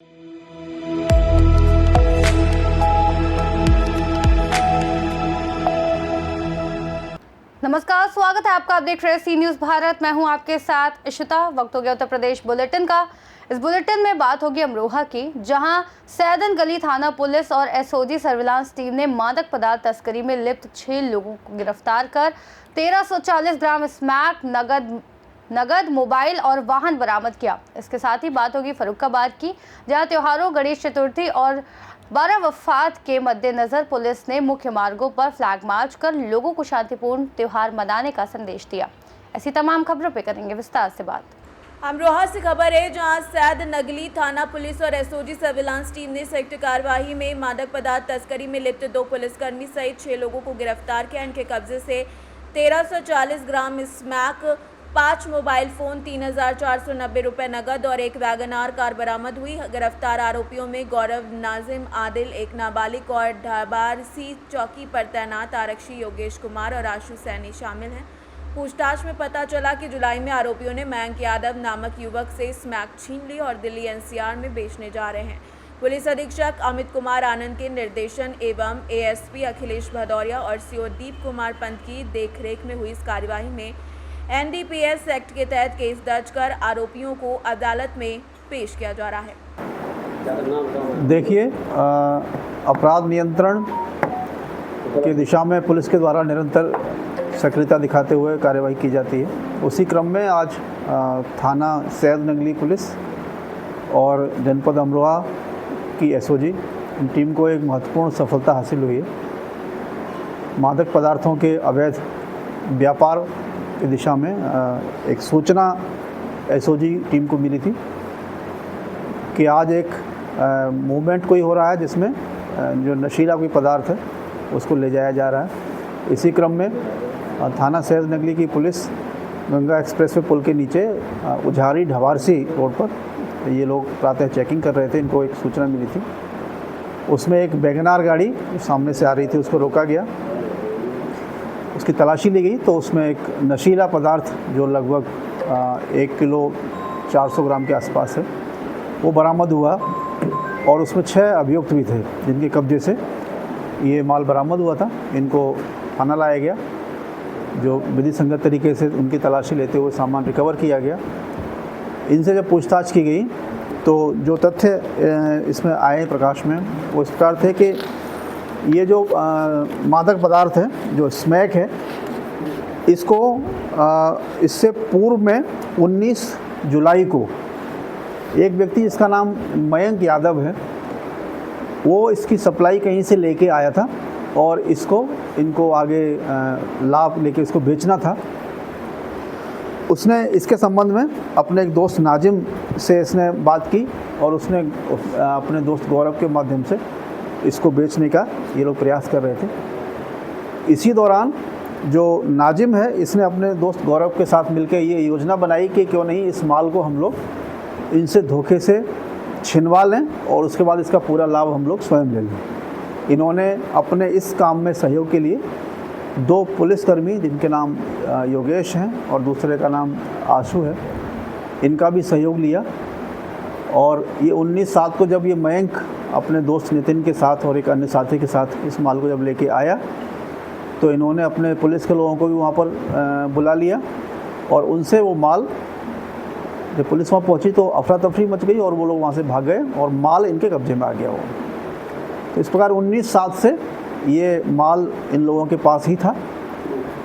नमस्कार, स्वागत है आपका। आप देख रहे हैं सी न्यूज़ भारत। मैं हूं आपके साथ इशिता। वक्त हो गया उत्तर प्रदेश बुलेटिन का। इस बुलेटिन में बात होगी अमरोहा की, जहां सैदन गली थाना पुलिस और एसओजी सर्विलांस टीम ने मादक पदार्थ तस्करी में लिप्त 6 लोगों को गिरफ्तार कर 1340 ग्राम स्मैक, नगद, मोबाइल और वाहन बरामद किया। इसके साथ ही बात होगी फर्रुखाबाद की, जहां त्योहारों गणेश चतुर्थी और 12 वफात के मद्देनजर पुलिस ने मुख्य मार्गों पर फ्लैग मार्च कर लोगों को शांतिपूर्ण त्योहार मनाने का संदेश दिया। ऐसी तमाम खबरों पे करेंगे विस्तार से बात। अमरोहा से खबर है, जहां सैद नगली थाना पुलिस और एसओजी सर्विलांस टीम ने संयुक्त कार्यवाही में मादक पदार्थ तस्करी में लिप्त 2 पुलिसकर्मी सहित 6 लोगों को गिरफ्तार किया। इनके कब्जे से 1340 ग्राम स्मैक, 5 मोबाइल फोन, 3490 रुपये नगद और एक वैगनार कार बरामद हुई। गिरफ्तार आरोपियों में गौरव, नाजिम, आदिल, एक नाबालिग और ढाबार सी चौकी पर तैनात आरक्षी योगेश कुमार और आशु सैनी शामिल हैं। पूछताछ में पता चला कि जुलाई में आरोपियों ने मयंक यादव नामक युवक से स्मैक छीन ली और दिल्ली एनसीआर में बेचने जा रहे हैं। पुलिस अधीक्षक अमित कुमार आनंद के निर्देशन एवं एएसपी अखिलेश भदौरिया और सीओ दीप कुमार पंत की देखरेख में हुई इस कार्यवाही में एनडीपीएस एक्ट के तहत केस दर्ज कर आरोपियों को अदालत में पेश किया जा रहा है। देखिए, अपराध नियंत्रण की दिशा में पुलिस के द्वारा निरंतर सक्रियता दिखाते हुए कार्यवाही की जाती है। उसी क्रम में आज थाना सैद नगली पुलिस और जनपद अमरोहा की एसओजी टीम को एक महत्वपूर्ण सफलता हासिल हुई है। मादक पदार्थों के अवैध व्यापार की दिशा में एक सूचना एसओजी टीम को मिली थी कि आज एक मूवमेंट कोई हो रहा है जिसमें जो नशीला कोई पदार्थ है उसको ले जाया जा रहा है। इसी क्रम में थाना सैद नगली की पुलिस गंगा एक्सप्रेसवे पुल के नीचे उझारी ढवारसी रोड पर ये लोग प्रातः चेकिंग कर रहे थे। इनको एक सूचना मिली थी, उसमें एक वैगनार गाड़ी सामने से आ रही थी, उसको रोका गया, उसकी तलाशी ली गई तो उसमें एक नशीला पदार्थ जो लगभग 1 किलो 400 ग्राम के आसपास है वो बरामद हुआ और उसमें 6 अभियुक्त भी थे जिनके कब्जे से ये माल बरामद हुआ था। इनको थाना लाया गया, जो विधि संगत तरीके से उनकी तलाशी लेते हुए सामान रिकवर किया गया। इनसे जब पूछताछ की गई तो जो तथ्य इसमें आए प्रकाश में वो इस प्रकार थे कि ये जो मादक पदार्थ है, जो स्मैक है, इसको इससे पूर्व में 19 जुलाई को एक व्यक्ति जिसका नाम मयंक यादव है वो इसकी सप्लाई कहीं से लेके आया था और इनको आगे लाभ लेके इसको बेचना था। उसने इसके संबंध में अपने एक दोस्त नाजिम से इसने बात की और उसने अपने दोस्त गौरव के माध्यम से इसको बेचने का ये लोग प्रयास कर रहे थे। इसी दौरान जो नाजिम है इसने अपने दोस्त गौरव के साथ मिलकर ये योजना बनाई कि क्यों नहीं इस माल को हम लोग इनसे धोखे से छिनवा लें और उसके बाद इसका पूरा लाभ हम लोग स्वयं ले लें। इन्होंने अपने इस काम में सहयोग के लिए 2 पुलिसकर्मी जिनके नाम योगेश हैं और दूसरे का नाम आशु है, इनका भी सहयोग लिया और ये 19/7 को जब ये मयंक अपने दोस्त नितिन के साथ और एक अन्य साथी के साथ इस माल को जब लेके आया तो इन्होंने अपने पुलिस के लोगों को भी वहाँ पर बुला लिया और उनसे वो माल, जब पुलिस वहाँ पहुँची तो अफरा तफरी मच गई और वो लोग वहाँ से भाग गए और माल इनके कब्जे में आ गया वो। तो इस प्रकार 19/7 से ये माल इन लोगों के पास ही था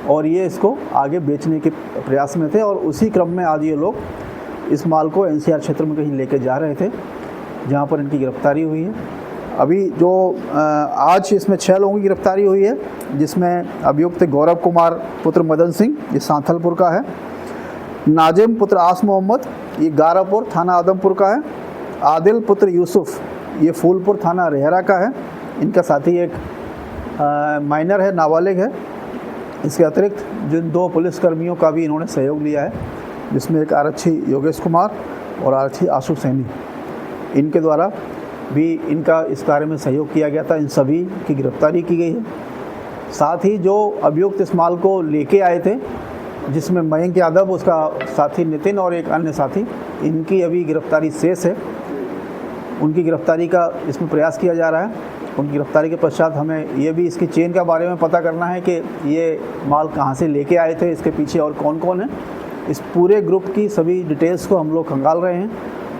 और ये इसको आगे बेचने के प्रयास में थे और उसी क्रम में आज ये लोग इस माल को एनसीआर क्षेत्र में कहीं लेके जा रहे थे, जहाँ पर इनकी गिरफ्तारी हुई है। अभी जो आज इसमें 6 लोगों की गिरफ्तारी हुई है, जिसमें अभियुक्त गौरव कुमार पुत्र मदन सिंह, ये सांथलपुर का है, नाजिम पुत्र आस मोहम्मद, ये गारापुर थाना आदमपुर का है, आदिल पुत्र यूसुफ, ये फूलपुर थाना रेहरा का है, इनका साथी एक माइनर है, नाबालिग है। इसके अतिरिक्त जिन 2 पुलिसकर्मियों का भी इन्होंने सहयोग लिया है, जिसमें एक आरक्षी योगेश कुमार और आरक्षी आशु सैनी, इनके द्वारा भी इनका इस कार्य में सहयोग किया गया था। इन सभी की गिरफ्तारी की गई है। साथ ही जो अभियुक्त इस माल को लेके आए थे, जिसमें मयंक यादव, उसका साथी नितिन और एक अन्य साथी, इनकी अभी गिरफ्तारी शेष है। उनकी गिरफ्तारी का इसमें प्रयास किया जा रहा है। उनकी गिरफ्तारी के पश्चात हमें ये भी इसकी चेन के बारे में पता करना है कि ये माल कहाँ से लेके आए थे, इसके पीछे और कौन कौन है। इस पूरे ग्रुप की सभी डिटेल्स को हम लोग खंगाल रहे हैं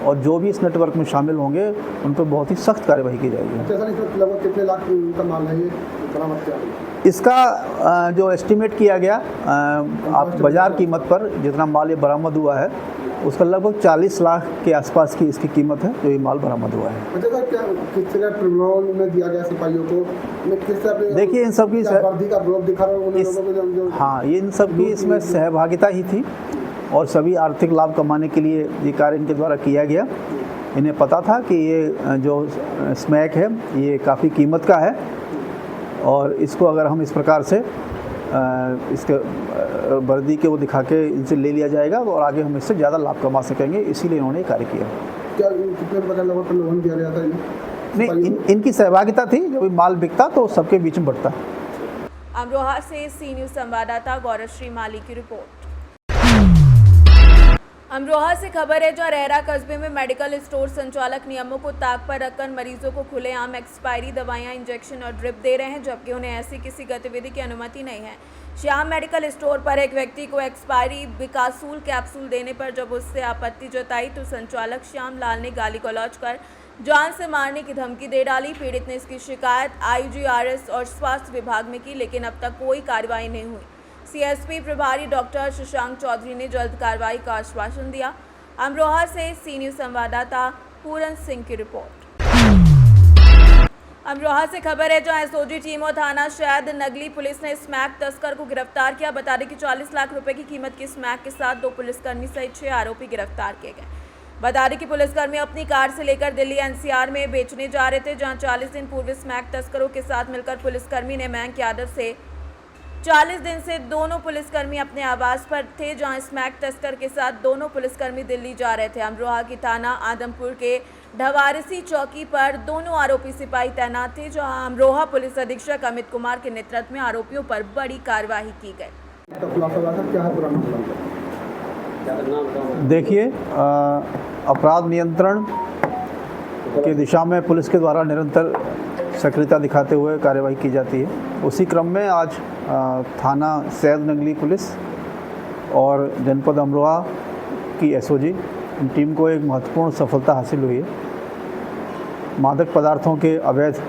और जो भी इस नेटवर्क में शामिल होंगे उन पर बहुत ही सख्त कार्रवाई की जाएगी। लगभग कितने लाख का माल है ये बरामद किया? इसका जो एस्टिमेट किया गया आप बाज़ार कीमत पर जितना माल ये बरामद हुआ है उसका लगभग 40 लाख के आसपास की इसकी कीमत है जो ये माल बरामद हुआ है। अच्छा सर, क्या किस तरह प्रलोभन में दिया गया सिपाहियों को? किस तरह देखिए इन सब की वर्दी का प्रलोभ दिखा रहा है? हाँ, ये इन सब की इसमें सहभागिता ही थी और सभी आर्थिक लाभ कमाने के लिए ये कार्य इनके द्वारा किया गया। इन्हें पता था कि ये जो स्मैक है ये काफ़ी कीमत का है और इसको अगर हम इस प्रकार से इसके वर्दी के वो दिखा के इनसे ले लिया जाएगा और आगे हम इससे ज़्यादा लाभ कमा सकेंगे, इसीलिए इन्होंने ये कार्य किया। क्या कितने प्रकार का प्रलोभन दिया गया था इन्हें? नहीं, इनकी सहभागिता थी। जब माल बिकता तो सबके बीच में बढ़ता। अमरोहा से सी न्यूज़ संवाददाता गौरव श्रीमाली की रिपोर्ट। अमरोहा से खबर है जहां रेहरा कस्बे में मेडिकल स्टोर संचालक नियमों को ताक पर रखकर मरीजों को खुलेआम एक्सपायरी दवाइयां, इंजेक्शन और ड्रिप दे रहे हैं, जबकि उन्हें ऐसी किसी गतिविधि की अनुमति नहीं है। श्याम मेडिकल स्टोर पर एक व्यक्ति को एक्सपायरी बिकासूल कैप्सूल देने पर जब उससे आपत्ति जताई तो संचालक श्याम लाल ने गाली गलौज कर जान से मारने की धमकी दे डाली। पीड़ित ने इसकी शिकायत IGRS और स्वास्थ्य विभाग में की, लेकिन अब तक कोई कार्रवाई नहीं हुई। CSP प्रभारी डॉक्टर शशांक चौधरी ने जल्द कार्रवाई का आश्वासन दिया। अमरोहा से सी न्यूज़ संवाददाता पूरन सिंह की रिपोर्ट। अमरोहा से खबर है जहां SOG टीम और थाना शहद नगली पुलिस ने स्मैक तस्कर को गिरफ्तार किया। बता दें कि 40 लाख रुपए की कीमत की स्मैक के साथ 2 पुलिसकर्मी सहित 6 आरोपी गिरफ्तार किए गए। बता दें कि पुलिसकर्मी अपनी कार से लेकर दिल्ली NCR में बेचने जा रहे थे, जहां 40 दिन पूर्व स्मैक तस्करों के साथ मिलकर पुलिसकर्मी ने मयंक यादव से 40 दिन से दोनों पुलिसकर्मी अपने आवास पर थे, जहां स्मैक तस्कर के साथ दोनों पुलिसकर्मी दिल्ली जा रहे थे। अमरोहा की थाना आदमपुर के ढवारसी चौकी पर दोनों आरोपी सिपाही तैनात थे, जहां अमरोहा पुलिस अधीक्षक अमित कुमार के नेतृत्व में आरोपियों पर बड़ी कार्रवाई की गई। देखिए, अपराध नियंत्रण की दिशा में पुलिस के द्वारा निरंतर सक्रियता दिखाते हुए कार्रवाई की जाती है। उसी क्रम में आज थाना सैद नगली पुलिस और जनपद अमरोहा की SOG टीम को एक महत्वपूर्ण सफलता हासिल हुई है। मादक पदार्थों के अवैध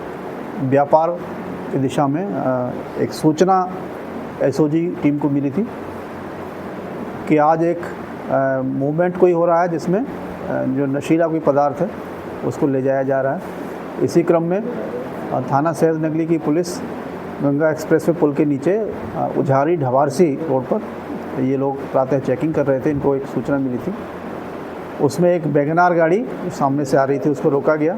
व्यापार की दिशा में एक सूचना SOG टीम को मिली थी कि आज एक मूवमेंट कोई हो रहा है जिसमें जो नशीला कोई पदार्थ है उसको ले जाया जा रहा है। इसी क्रम में थाना सैद नगली की पुलिस गंगा एक्सप्रेस वे पुल के नीचे उझारी ढवारसी रोड पर ये लोग प्रातः चेकिंग कर रहे थे। इनको एक सूचना मिली थी, उसमें एक वैगनार गाड़ी सामने से आ रही थी, उसको रोका गया,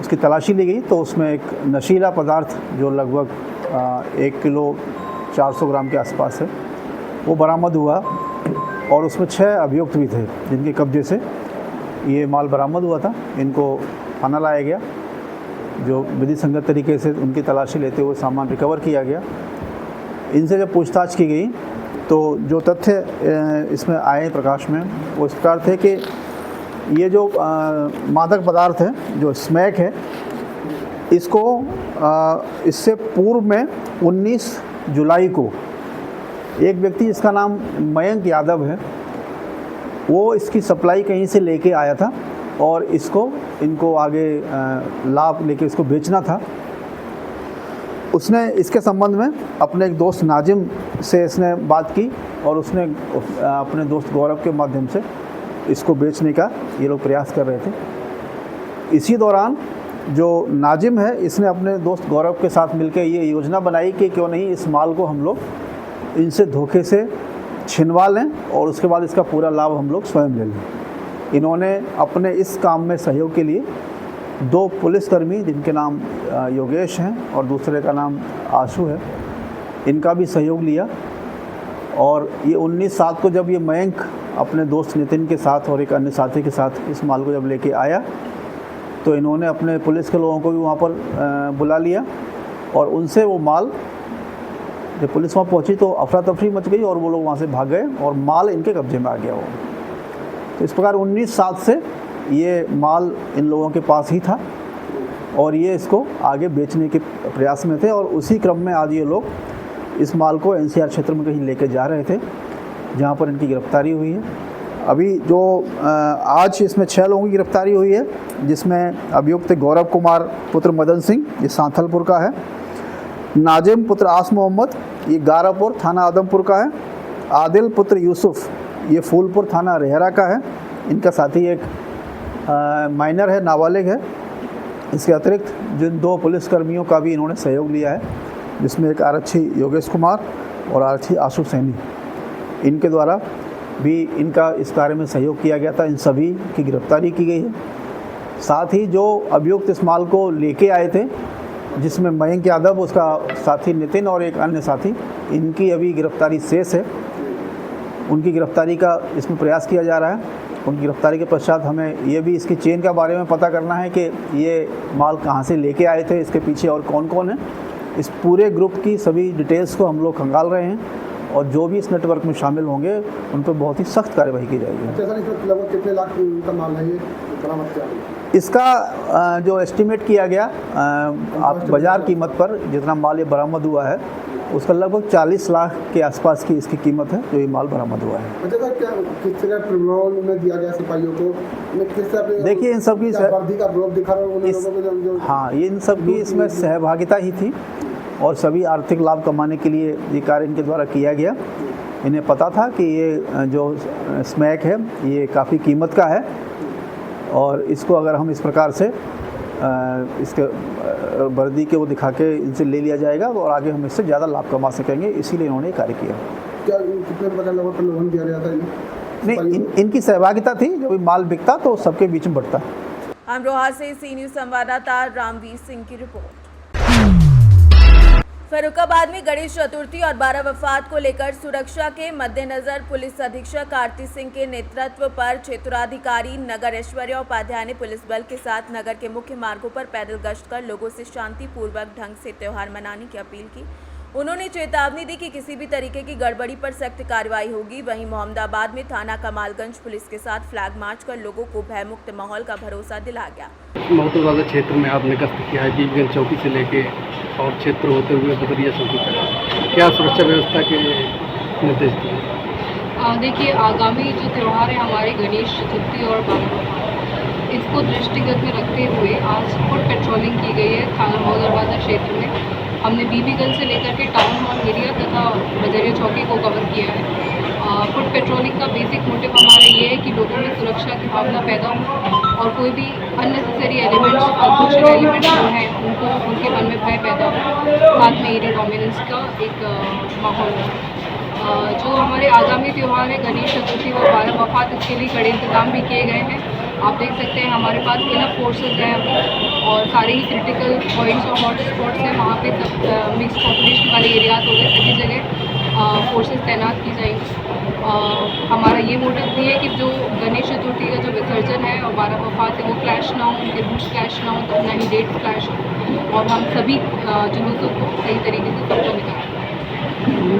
उसकी तलाशी ली गई तो उसमें एक नशीला पदार्थ जो लगभग 1 किलो 400 ग्राम के आसपास है वो बरामद हुआ और उसमें 6 अभियुक्त भी थे जिनके कब्जे से ये माल बरामद हुआ था। इनको थाना लाया गया, जो विधि संगत तरीके से उनकी तलाशी लेते हुए सामान रिकवर किया गया। इनसे जब पूछताछ की गई तो जो तथ्य इसमें आए प्रकाश में वो इस प्रकार थे कि ये जो मादक पदार्थ है जो स्मैक है इसको इससे पूर्व में 19 जुलाई को एक व्यक्ति जिसका नाम मयंक यादव है वो इसकी सप्लाई कहीं से लेके आया था और इनको आगे लाभ लेके इसको बेचना था। उसने इसके संबंध में अपने एक दोस्त नाजिम से इसने बात की और उसने अपने दोस्त गौरव के माध्यम से इसको बेचने का ये लोग प्रयास कर रहे थे। इसी दौरान जो नाजिम है इसने अपने दोस्त गौरव के साथ मिलकर ये योजना बनाई कि क्यों नहीं इस माल को हम लोग इनसे धोखे से छिनवा लें और उसके बाद इसका पूरा लाभ हम लोग स्वयं ले लें। इन्होंने अपने इस काम में सहयोग के लिए 2 पुलिसकर्मी जिनके नाम योगेश हैं और दूसरे का नाम आशु है, इनका भी सहयोग लिया और ये 19/7 को जब ये मयंक अपने दोस्त नितिन के साथ और एक अन्य साथी के साथ इस माल को जब लेके आया तो इन्होंने अपने पुलिस के लोगों को भी वहाँ पर बुला लिया और उनसे वो माल, जब पुलिस वहाँ पहुँची तो अफरा तफरी मच गई और वो लोग वहाँ से भाग गए और माल इनके कब्जे में आ गया वो। तो इस प्रकार 19/7 से ये माल इन लोगों के पास ही था और ये इसको आगे बेचने के प्रयास में थे, और उसी क्रम में आज ये लोग इस माल को एनसीआर क्षेत्र में कहीं लेके जा रहे थे, जहाँ पर इनकी गिरफ्तारी हुई है। अभी जो आज इसमें 6 लोगों की गिरफ्तारी हुई है, जिसमें अभियुक्त गौरव कुमार पुत्र मदन सिंह, ये सांथलपुर का है, नाजिम पुत्र आस मोहम्मद, ये गारापुर थाना आदमपुर का है, आदिल पुत्र यूसुफ, ये फूलपुर थाना रेहरा का है, इनका साथी एक माइनर है, नाबालिग है। इसके अतिरिक्त जिन 2 पुलिसकर्मियों का भी इन्होंने सहयोग लिया है, जिसमें एक आरक्षी योगेश कुमार और आरक्षी आशु सैनी, इनके द्वारा भी इनका इस कार्य में सहयोग किया गया था। इन सभी की गिरफ्तारी की गई है। साथ ही जो अभियुक्त इस माल को लेके आए थे, जिसमें मयंक यादव, उसका साथी नितिन और एक अन्य साथी, इनकी अभी गिरफ्तारी शेष है। उनकी गिरफ्तारी का इसमें प्रयास किया जा रहा है। उनकी गिरफ्तारी के पश्चात हमें ये भी इसकी चेन के बारे में पता करना है कि ये माल कहाँ से लेके आए थे, इसके पीछे और कौन कौन है। इस पूरे ग्रुप की सभी डिटेल्स को हम लोग खंगाल रहे हैं, और जो भी इस नेटवर्क में शामिल होंगे उन पर बहुत ही सख्त कार्यवाही की जाएगी। लगभग कितने लाख का माल है ये बरामद किया? इसका जो एस्टिमेट किया गया आप बाज़ार कीमत पर जितना माल ये बरामद हुआ है, उसका लगभग 40 लाख के आसपास की इसकी कीमत है, जो ये माल बरामद हुआ है। अच्छा सर, क्या किस तरह ट्रिब्यूनल में दिया गया सिपाहियों को? किस तरह देखिए, इन सब की वर्दी का ग्रुप दिखा रहा हाँ, ये इन सब की इसमें सहभागिता ही थी, और सभी आर्थिक लाभ कमाने के लिए ये कार्य इनके द्वारा किया गया। इन्हें पता था कि ये जो स्मैक है ये काफ़ी कीमत का है, और इसको अगर हम इस प्रकार से इसके वर्दी के वो दिखा के इनसे ले लिया जाएगा, और आगे हम इससे ज़्यादा लाभ कमा सकेंगे, इसीलिए इन्होंने कार्य किया। क्या कितने रुपये का लगभग प्रलोभन दिया गया था? नहीं, इनकी सहभागिता थी। जब भी माल बिकता तो सबके बीच में बढ़ता। अमरोहा से सी न्यूज़ संवाददाता रामवीर सिंह की रिपोर्ट। फर्रुखाबाद में गणेश चतुर्थी और 12 वफात को लेकर सुरक्षा के मद्देनजर पुलिस अधीक्षक आरती सिंह के नेतृत्व पर क्षेत्राधिकारी नगर ऐश्वर्या उपाध्याय ने पुलिस बल के साथ नगर के मुख्य मार्गों पर पैदल गश्त कर लोगों से शांतिपूर्वक ढंग से त्योहार मनाने की अपील की। उन्होंने चेतावनी दी कि किसी भी तरीके की गड़बड़ी पर सख्त कार्रवाई होगी। वहीं मोहम्मदाबाद में थाना कमालगंज पुलिस के साथ फ्लैग मार्च कर लोगों को भयमुक्त माहौल का भरोसा दिलाया गया। मोहम्मदाबाद क्षेत्र में आपने गश्त किया है, बीबीगंज चौकी से लेके और क्षेत्र होते हुए बदरिया चौकी तक, क्या सुरक्षा व्यवस्था के निर्देश दिए? देखिए, आगामी जो त्यौहार है हमारे गणेश चतुर्थी और 12 वफात, इसको दृष्टिगत में रखते हुए आज फुट पेट्रोलिंग की गई है थाना मोहम्मदाबाद क्षेत्र में। हमने बीबीगंज से लेकर के टाउन हॉल एरिया तथा बदरिया चौकी को कवर किया है। फुट पेट्रोलिंग का बेसिक मोटिव हमारा ये है कि लोगों में सुरक्षा की भावना पैदा हो, और कोई भी अननेसेसरी एलिमेंट्स, अनसोशल एलिमेंट्स जो हैं उनको उनके मन में भय पैदा हो, साथ में एरिया डोमिनेंस का एक माहौल हो। जो हमारे आगामी त्यौहार है गणेश चतुर्थी और 12 वफात, इसके लिए कड़े इंतजाम भी किए गए हैं। आप देख सकते हैं हमारे पास इनफ फोर्सेज हैं अभी, और सारे ही क्रिटिकल पॉइंट्स और हॉट स्पॉट्स हैं, वहाँ पे सब मिक्स पॉपुलेशन वाले एरियाज हो गए, सभी जगह फोर्सेज तैनात की जाएंगी। हमारा ये मोटिव भी है कि जो गणेश चतुर्थी का जो विसर्जन है और 12 वफात है वो क्लैश ना हो, उनके रूट्स क्लैश ना हो, ना ही डेट्स क्लैश हो, और हम सभी जुलूसों को सही तरीके से संपन्न करें।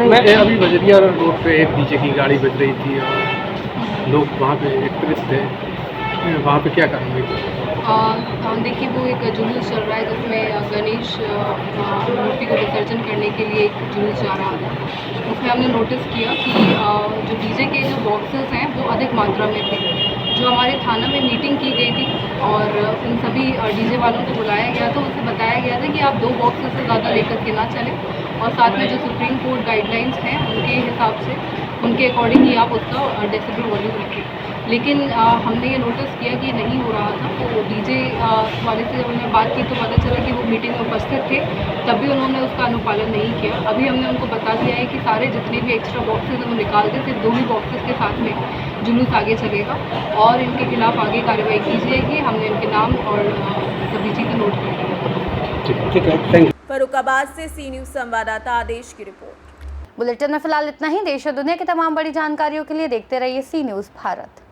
मैं अभी बजरिया रोड पे एक डीजे की गाड़ी बज रही थी और लोग वहाँ पे एकत्रित थे, वहाँ पे क्या कार्रवाई? देखिए, वो एक जुलूस चल रहा है जिसमें गणेश मूर्ति को विसर्जन करने के लिए एक जुलूस जा रहा है। उसमें हमने नोटिस किया कि जो डीजे के जो बॉक्सेस हैं वो अधिक मात्रा में थे। जो हमारे थाना में मीटिंग की गई थी और उन सभी डीजे वालों को बुलाया गया था, उनसे बताया गया था कि आप 2 बॉक्सेस से ज़्यादा लेकर के ना चलें, और साथ में जो सुप्रीम कोर्ट गाइडलाइंस हैं उनके हिसाब से, उनके अकॉर्डिंग ही आप उसका डेसिबल वॉल्यूम रखें। लेकिन हमने ये नोटिस किया कि नहीं हो रहा था, तो डीजे वाले से जब हमने बात की तो पता चला कि वो मीटिंग में उपस्थित थे, तब भी उन्होंने उसका अनुपालन नहीं किया। अभी हमने उनको बता दिया है कि सारे जितने भी एक्स्ट्रा बॉक्सेस हैं वो निकाल के सिर्फ 2 ही बॉक्सेस के साथ में जुलूस आगे चलेगा, और इनके खिलाफ आगे कार्रवाई की जाएगी। हमने इनके नाम और सभी चीज़ें नोट कर ली। ठीक है, थैंक यू। फर्रुखाबाद से सी न्यूज़ संवाददाता आदेश की रिपोर्ट। बुलेटिन में फिलहाल इतना ही। देश और दुनिया की तमाम बड़ी जानकारियों के लिए देखते रहिए सी न्यूज़ भारत।